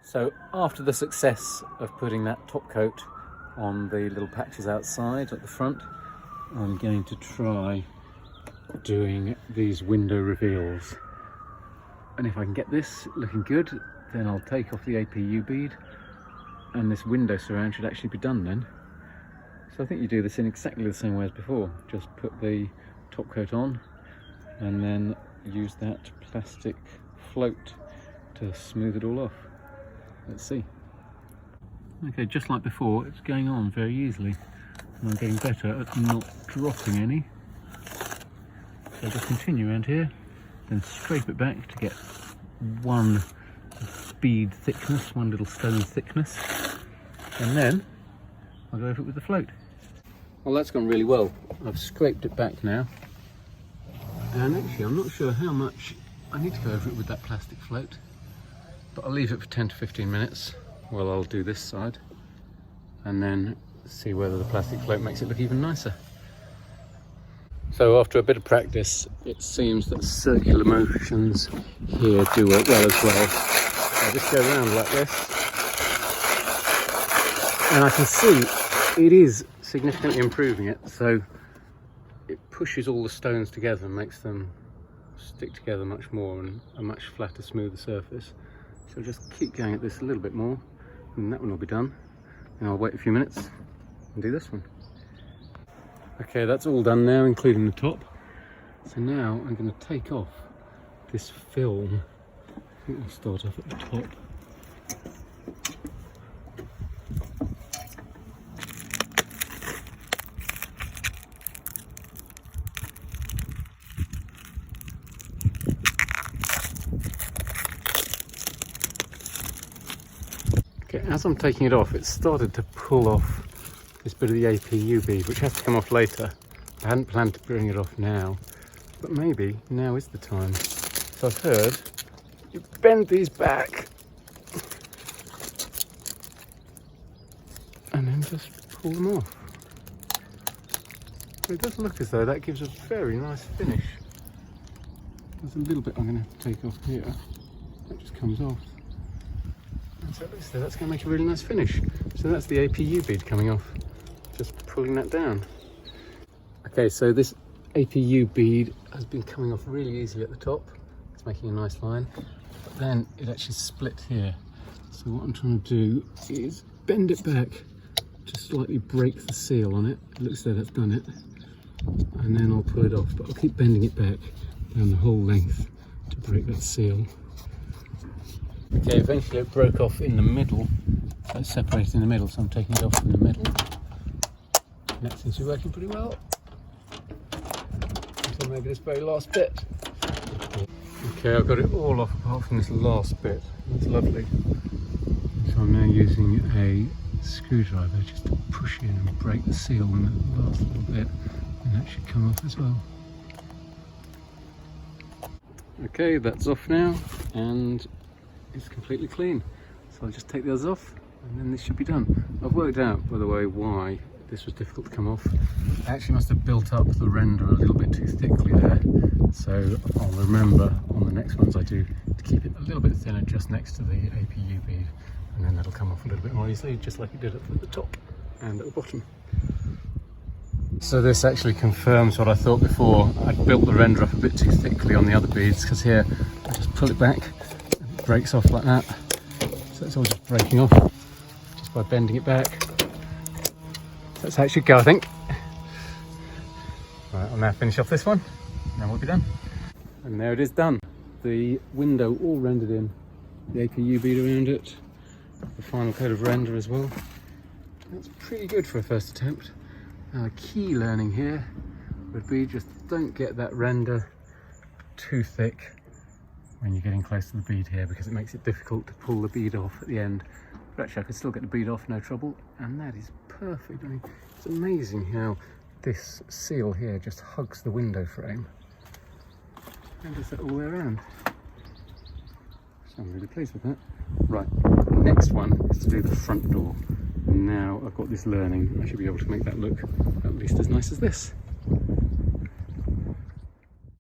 So after the success of putting that top coat on the little patches outside at the front, I'm going to try doing these window reveals. And if I can get this looking good, then I'll take off the APU bead and this window surround should actually be done then. So I think you do this in exactly the same way as before. Just put the top coat on and then use that plastic float to smooth it all off. Let's see. Okay, just like before, it's going on very easily. And I'm getting better at not dropping any. So just continue around here, then scrape it back to get one bead thickness, one little stone thickness. And then I'll go over it with the float. Well, that's gone really well. I've scraped it back now. And actually, I'm not sure how much I need to go over it with that plastic float. But I'll leave it for 10 to 15 minutes while I'll do this side and then see whether the plastic float makes it look even nicer. So after a bit of practice, it seems that circular motions here do work well as well. I'll just go around like this and I can see it is significantly improving it. So it pushes all the stones together and makes them stick together much more and a much flatter, smoother surface. So just keep going at this a little bit more and that one will be done. And I'll wait a few minutes and do this one. Okay, that's all done now, including the top. So now I'm going to take off this film. I think we'll start off at the top. As I'm taking it off, it started to pull off this bit of the APU bead, which has to come off later. I hadn't planned to bring it off now, but maybe now is the time. So I've heard you bend these back and then just pull them off. It does look as though that gives a very nice finish. There's a little bit I'm going to take off here. That just comes off. So that's going to make a really nice finish. So that's the APU bead coming off. Just pulling that down. Okay, so this APU bead has been coming off really easily at the top. It's making a nice line. But then it actually split here. So what I'm trying to do is bend it back to slightly break the seal on it. It looks as though that's done it. And then I'll pull it off. But I'll keep bending it back down the whole length to break that seal. Okay, eventually it broke off in the middle, so it's separated in the middle, so I'm taking it off in the middle. And that seems to be working pretty well. Until maybe this very last bit. Okay, I've got it all off apart from this last bit. That's lovely. So I'm now using a screwdriver just to push in and break the seal on that last little bit, and that should come off as well. Okay, that's off now, and it's completely clean. So I'll just take the others off and then this should be done. I've worked out, by the way, why this was difficult to come off. I actually must have built up the render a little bit too thickly there. So I'll remember on the next ones I do to keep it a little bit thinner just next to the APU bead, and then that'll come off a little bit more easily, just like it did at the top and at the bottom. So this actually confirms what I thought before. I'd built the render up a bit too thickly on the other beads, because here I just pull it back, breaks off like that, so it's all just breaking off just by bending it back. So that's how it should go, I think. Right, I'll now finish off this one and then we'll be done. And there it is done. The window all rendered in, the APU bead around it, the final coat of render as well. That's pretty good for a first attempt. Now the key learning here would be just don't get that render too thick when you're getting close to the bead here, because it makes it difficult to pull the bead off at the end. But actually I could still get the bead off no trouble, and that is perfect. I mean, it's amazing how this seal here just hugs the window frame and does that all the way around. So I'm really pleased with that. Right, the next one is to do the front door. And now I've got this learning, I should be able to make that look at least as nice as this.